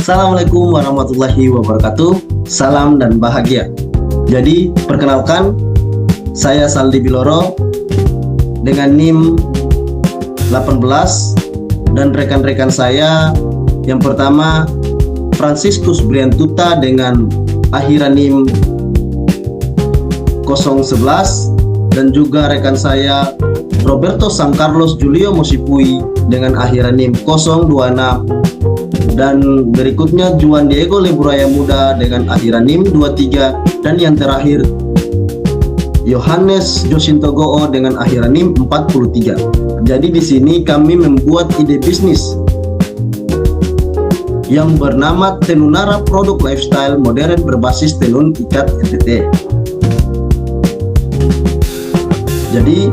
Assalamualaikum warahmatullahi wabarakatuh. Salam dan bahagia. Jadi, perkenalkan, saya Saldi Biloro dengan NIM 18 dan rekan-rekan saya. Yang pertama, Franciscus Briantuta dengan akhiran NIM 011, dan juga rekan saya Roberto San Carlos Julio Mosipui dengan akhiran NIM 026, dan berikutnya Juan Diego Leburaya Muda dengan akhiran NIM 23, dan yang terakhir Yohanes Josinto Goo dengan akhiran NIM 43. Jadi di sini kami membuat ide bisnis yang bernama Tenunara Produk Lifestyle Modern berbasis tenun ikat NTT. Jadi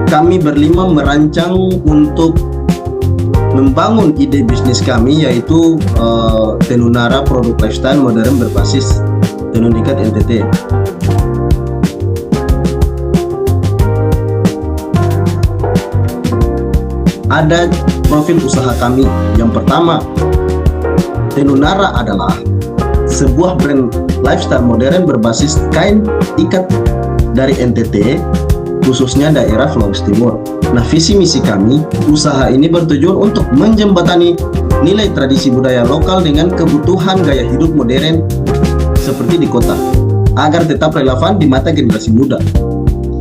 kami berlima merancang untuk membangun ide bisnis kami, yaitu Tenunara Produk Lifestyle Modern berbasis tenun ikat NTT. Ada profil usaha kami. Yang pertama, Tenunara adalah sebuah brand lifestyle modern berbasis kain ikat dari NTT, khususnya daerah Flores Timur. Nah, visi misi kami, usaha ini bertujuan untuk menjembatani nilai tradisi budaya lokal dengan kebutuhan gaya hidup modern seperti di kota, agar tetap relevan di mata generasi muda.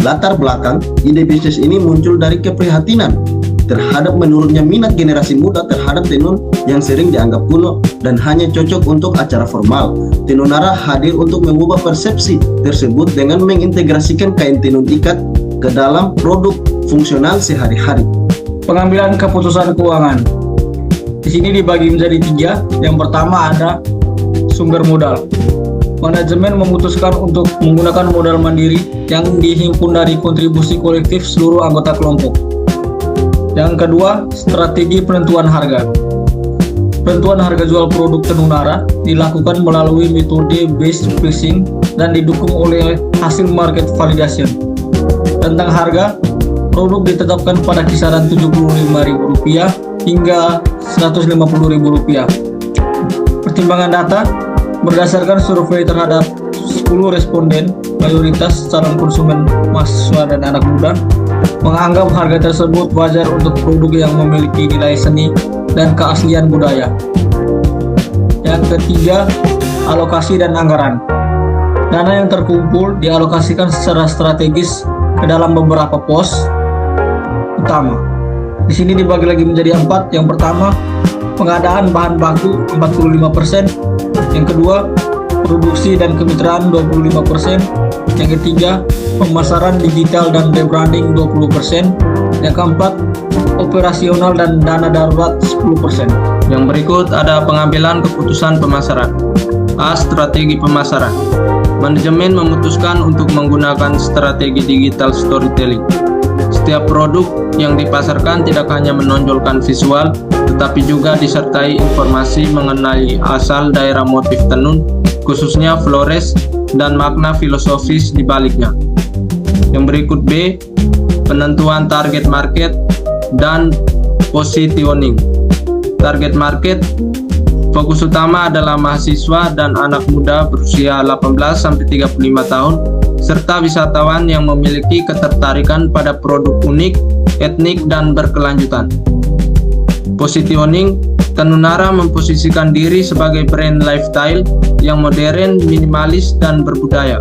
Latar belakang ide bisnis ini muncul dari keprihatinan terhadap menurunnya minat generasi muda terhadap tenun yang sering dianggap kuno dan hanya cocok untuk acara formal. Tenunara hadir untuk mengubah persepsi tersebut dengan mengintegrasikan kain tenun ikat ke dalam produk fungsional sehari-hari. Pengambilan keputusan keuangan di sini dibagi menjadi 3. Yang pertama ada sumber modal. Manajemen memutuskan untuk menggunakan modal mandiri yang dihimpun dari kontribusi kolektif seluruh anggota kelompok. Yang kedua, strategi penentuan harga. Penentuan harga jual produk Tenunara dilakukan melalui metode based pricing dan didukung oleh hasil market validation. Tentang harga, produk ditetapkan pada kisaran Rp75.000 hingga Rp150.000. Pertimbangan data berdasarkan survei terhadap 10 responden, mayoritas calon konsumen mahasiswa dan anak muda, menganggap harga tersebut wajar untuk produk yang memiliki nilai seni dan keaslian budaya. Yang ketiga, alokasi dan anggaran. Dana yang terkumpul dialokasikan secara strategis ke dalam beberapa pos utama. Di sini dibagi lagi menjadi 4. Yang pertama, pengadaan bahan baku 45%. Yang kedua, produksi dan kemitraan 25%. Yang ketiga, pemasaran digital dan rebranding 20%. Yang keempat, operasional dan dana darurat 10%. Yang berikut ada pengambilan keputusan pemasaran. A. Strategi pemasaran. Manajemen memutuskan untuk menggunakan strategi digital storytelling. Setiap produk yang dipasarkan tidak hanya menonjolkan visual, tetapi juga disertai informasi mengenai asal daerah motif tenun, khususnya Flores, dan makna filosofis di baliknya. Yang berikut B. Penentuan target market dan positioning. Target market, fokus utama adalah mahasiswa dan anak muda berusia 18-35 tahun, serta wisatawan yang memiliki ketertarikan pada produk unik, etnik, dan berkelanjutan. Positioning, Tenunara memposisikan diri sebagai brand lifestyle yang modern, minimalis, dan berbudaya.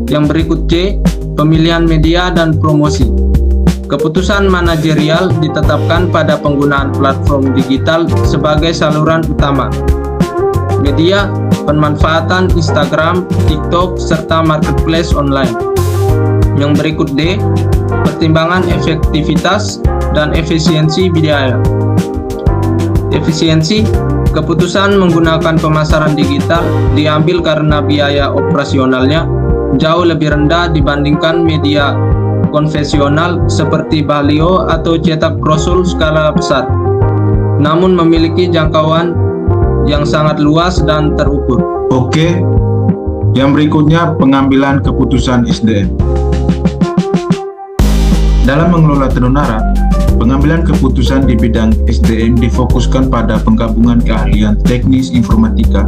Yang berikut C. Pemilihan media dan promosi. Keputusan manajerial ditetapkan pada penggunaan platform digital sebagai saluran utama. Media, pemanfaatan Instagram, TikTok, serta marketplace online. Yang berikut D. Pertimbangan efektivitas dan efisiensi biaya. Efisiensi, keputusan menggunakan pemasaran digital diambil karena biaya operasionalnya jauh lebih rendah dibandingkan media konvensional seperti baliho atau cetak brosur skala besar, namun memiliki jangkauan yang sangat luas dan terukur. Oke, yang berikutnya pengambilan keputusan SDM. Dalam mengelola Tenunara, Pengambilan keputusan di bidang SDM difokuskan pada penggabungan keahlian teknis informatika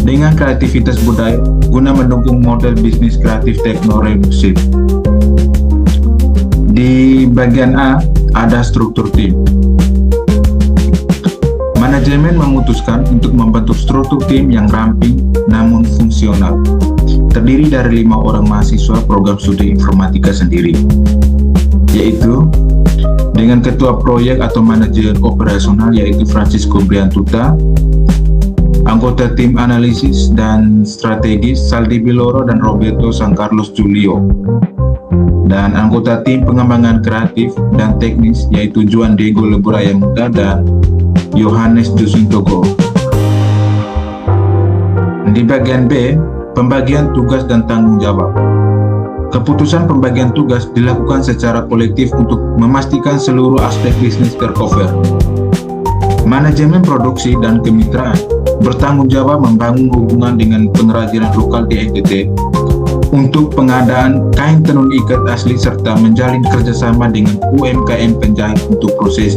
dengan kreativitas budaya guna mendukung model bisnis kreatif tekno-revolusi. Di bagian A ada struktur tim. Manajemen memutuskan untuk membentuk struktur tim yang ramping namun fungsional, terdiri dari 5 orang mahasiswa program studi informatika sendiri, yaitu dengan ketua proyek atau manajer operasional yaitu Francisco Briantuta, anggota tim analisis dan strategis Saldi Biloro dan Roberto San Carlos Julio, dan anggota tim pengembangan kreatif dan teknis yaitu Juan Diego Leburaya Muda dan Yohanes Josintogo. Di bagian B, pembagian tugas dan tanggung jawab. Keputusan pembagian tugas dilakukan secara kolektif untuk memastikan seluruh aspek bisnis tercover. Manajemen produksi dan kemitraan bertanggung jawab membangun hubungan dengan pengrajinan lokal di NTT untuk pengadaan kain tenun ikat asli serta menjalin kerjasama dengan UMKM penjahit untuk proses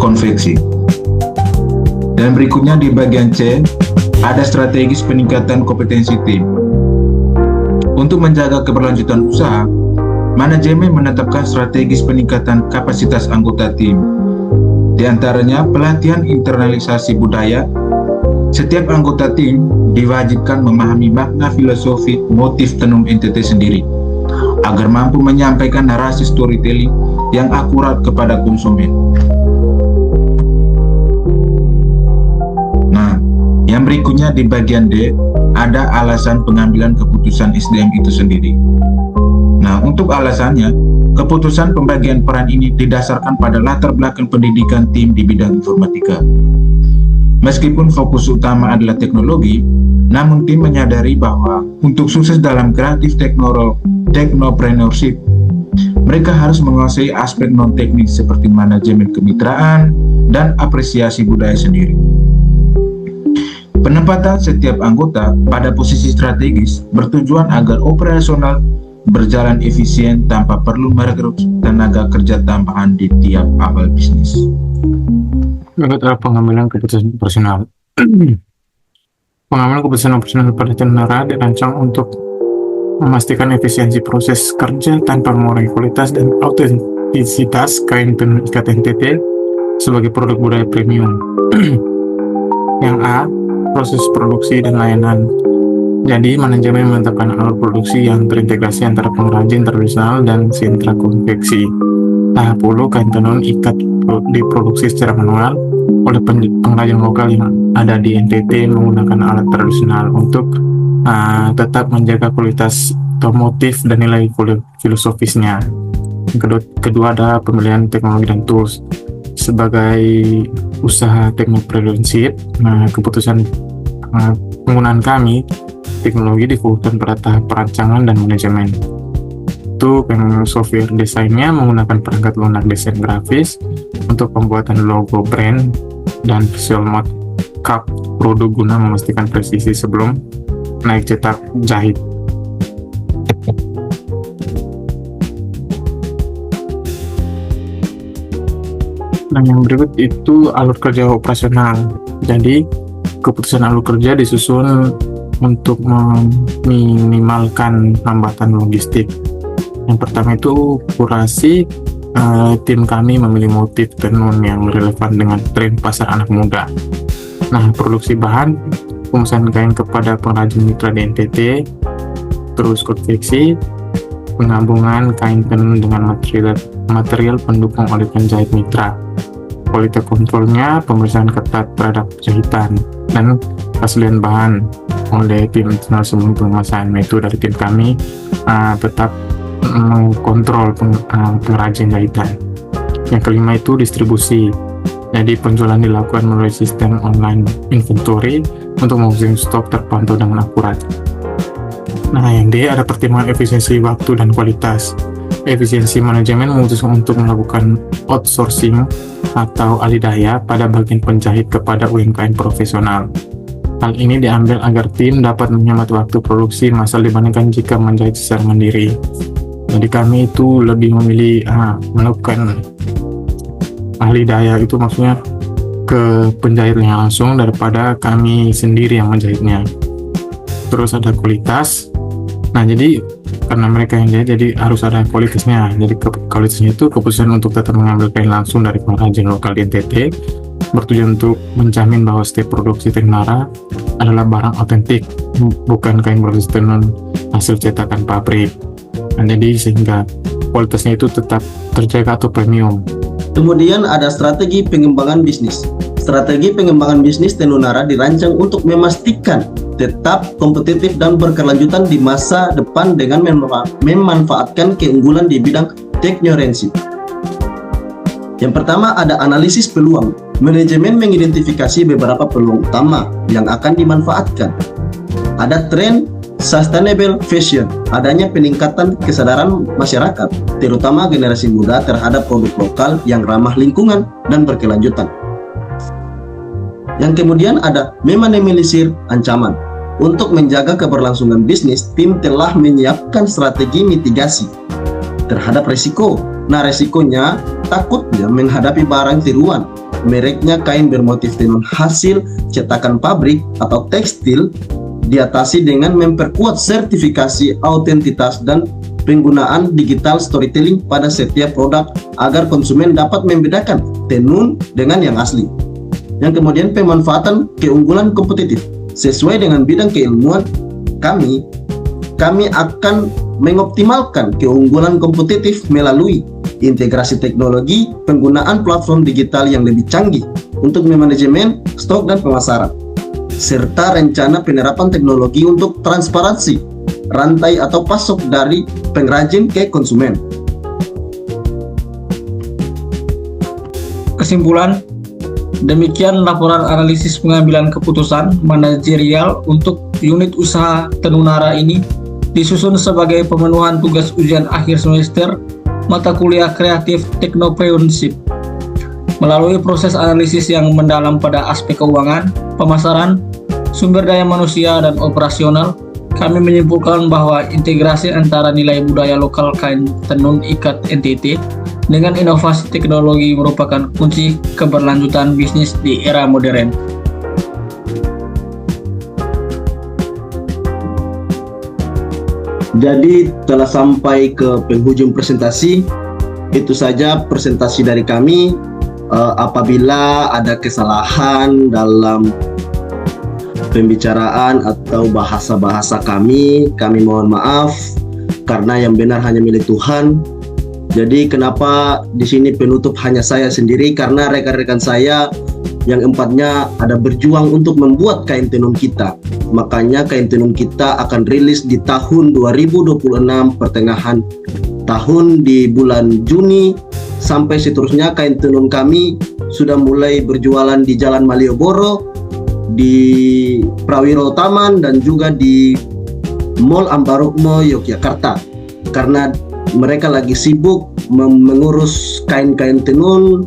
konveksi. Dan berikutnya di bagian C, ada strategis peningkatan kompetensi tim. Untuk menjaga keberlanjutan usaha, manajemen menetapkan strategis peningkatan kapasitas anggota tim. Di antaranya pelatihan internalisasi budaya. Setiap anggota tim diwajibkan memahami makna filosofi motif tenun NTT sendiri, agar mampu menyampaikan narasi storytelling yang akurat kepada konsumen. Nah, yang berikutnya di bagian D, ada alasan pengambilan keputusan SDM itu sendiri. Nah, untuk alasannya, keputusan pembagian peran ini didasarkan pada latar belakang pendidikan tim di bidang informatika. Meskipun fokus utama adalah teknologi, namun tim menyadari bahwa untuk sukses dalam kreatif technopreneurship, mereka harus menguasai aspek non-teknis seperti manajemen kemitraan dan apresiasi budaya sendiri. Penempatan setiap anggota pada posisi strategis bertujuan agar operasional berjalan efisien tanpa perlu merekrut tenaga kerja tambahan di tiap awal bisnis. Berikut adalah pengambilan keputusan operasional. Pengambilan keputusan operasional pada Tenara dirancang untuk memastikan efisiensi proses kerja tanpa mengurangi kualitas dan autentisitas kain tenun ikat NTT sebagai produk budaya premium. Yang A, proses produksi dan layanan. Jadi, manajemen menetapkan alur produksi yang terintegrasi antara pengrajin tradisional dan sentra konveksi. Tahap hulu, kain tenun ikat diproduksi secara manual oleh pengrajin lokal yang ada di NTT menggunakan alat tradisional untuk tetap menjaga kualitas motif dan nilai filosofisnya. Kedua ada pemilihan teknologi dan tools. Sebagai usaha teknopreneurship, keputusan penggunaan kami teknologi difokuskan pada tahap perancangan dan manajemen. Untuk software desainnya menggunakan perangkat lunak desain grafis untuk pembuatan logo brand dan visual mock-up produk guna memastikan presisi sebelum naik cetak jahit. Dan yang berikut itu alur kerja operasional. Jadi keputusan alur kerja disusun untuk meminimalkan hambatan logistik. Yang pertama itu kurasi. Tim kami memilih motif tenun yang relevan dengan tren pasar anak muda. Nah, produksi bahan, pemesanan kain kepada pengrajin mitra di NTT, terus konveksi, penggabungan kain tenun dengan material pendukung oleh penjahit mitra, kualitas kontrolnya, pemeriksaan ketat terhadap jahitan, dan keaslian bahan oleh tim internal sebelum pemasaran. Itu dari tim kami tetap mengkontrol pengrajin jahitan. Yang kelima itu distribusi. Jadi penjualan dilakukan melalui sistem online inventory untuk memastikan stok terpantau dengan akurat. Nah, yang D ada pertimbangan efisiensi waktu dan kualitas. Efisiensi manajemen memutuskan untuk melakukan outsourcing atau alih daya pada bagian penjahit kepada UMKM profesional. Hal ini diambil agar tim dapat menghemat waktu produksi massal dibandingkan jika menjahit secara mandiri. Jadi kami itu lebih memilih melakukan ahli daya itu maksudnya ke penjahitnya langsung daripada kami sendiri yang menjahitnya. Terus ada kualitas. Nah, jadi karena mereka yang jahit, jadi harus ada kualitasnya. Jadi kualitasnya itu keputusan untuk tetap mengambil kain langsung dari pengrajin lokal di NTT, bertujuan untuk menjamin bahwa setiap produksi Tenunara adalah barang otentik, bukan kain berbasis tenun hasil cetakan pabrik. Nah, jadi sehingga kualitasnya itu tetap terjaga atau premium. Kemudian ada strategi pengembangan bisnis. Strategi pengembangan bisnis Tenunara dirancang untuk memastikan tetap kompetitif dan berkelanjutan di masa depan dengan memanfaatkan keunggulan di bidang teknologi. Yang pertama ada analisis peluang. Manajemen mengidentifikasi beberapa peluang utama yang akan dimanfaatkan. Ada tren sustainable fashion, adanya peningkatan kesadaran masyarakat, terutama generasi muda terhadap produk lokal yang ramah lingkungan dan berkelanjutan. Yang kemudian ada meminimalisir ancaman. Untuk menjaga keberlangsungan bisnis, tim telah menyiapkan strategi mitigasi terhadap resiko. Nah, resikonya takutnya menghadapi barang tiruan, mereknya kain bermotif tenun hasil cetakan pabrik atau tekstil, diatasi dengan memperkuat sertifikasi autentitas dan penggunaan digital storytelling pada setiap produk agar konsumen dapat membedakan tenun dengan yang asli. Yang kemudian pemanfaatan keunggulan kompetitif. Sesuai dengan bidang keilmuan kami akan mengoptimalkan keunggulan kompetitif melalui integrasi teknologi, penggunaan platform digital yang lebih canggih untuk memanajemen stok dan pemasaran, serta rencana penerapan teknologi untuk transparansi rantai atau pasok dari pengrajin ke konsumen. Kesimpulan, demikian laporan analisis pengambilan keputusan manajerial untuk unit usaha Tenunara ini disusun sebagai pemenuhan tugas ujian akhir semester mata kuliah kreatif Technopreneurship. Melalui proses analisis yang mendalam pada aspek keuangan, pemasaran, sumber daya manusia, dan operasional, kami menyimpulkan bahwa integrasi antara nilai budaya lokal kain tenun ikat NTT dengan inovasi teknologi merupakan kunci keberlanjutan bisnis di era modern. Jadi telah sampai ke penghujung presentasi. Itu saja presentasi dari kami. Apabila ada kesalahan dalam pembicaraan atau bahasa-bahasa kami mohon maaf, karena yang benar hanya milik Tuhan. Jadi kenapa di sini penutup hanya saya sendiri, karena rekan-rekan saya yang empatnya ada berjuang untuk membuat kain tenun kita. Makanya kain tenun kita akan rilis di tahun 2026 pertengahan tahun di bulan Juni sampai seterusnya. Kain tenun kami sudah mulai berjualan di Jalan Malioboro, di Prawiro Taman, dan juga di Mall Ambarukmo Yogyakarta. Karena mereka lagi sibuk mengurus kain-kain tenun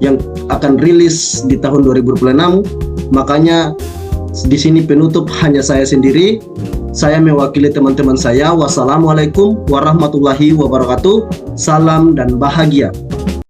yang akan rilis di tahun 2026. Makanya di sini penutup hanya saya sendiri. Saya mewakili teman-teman saya. Wassalamualaikum warahmatullahi wabarakatuh. Salam dan bahagia.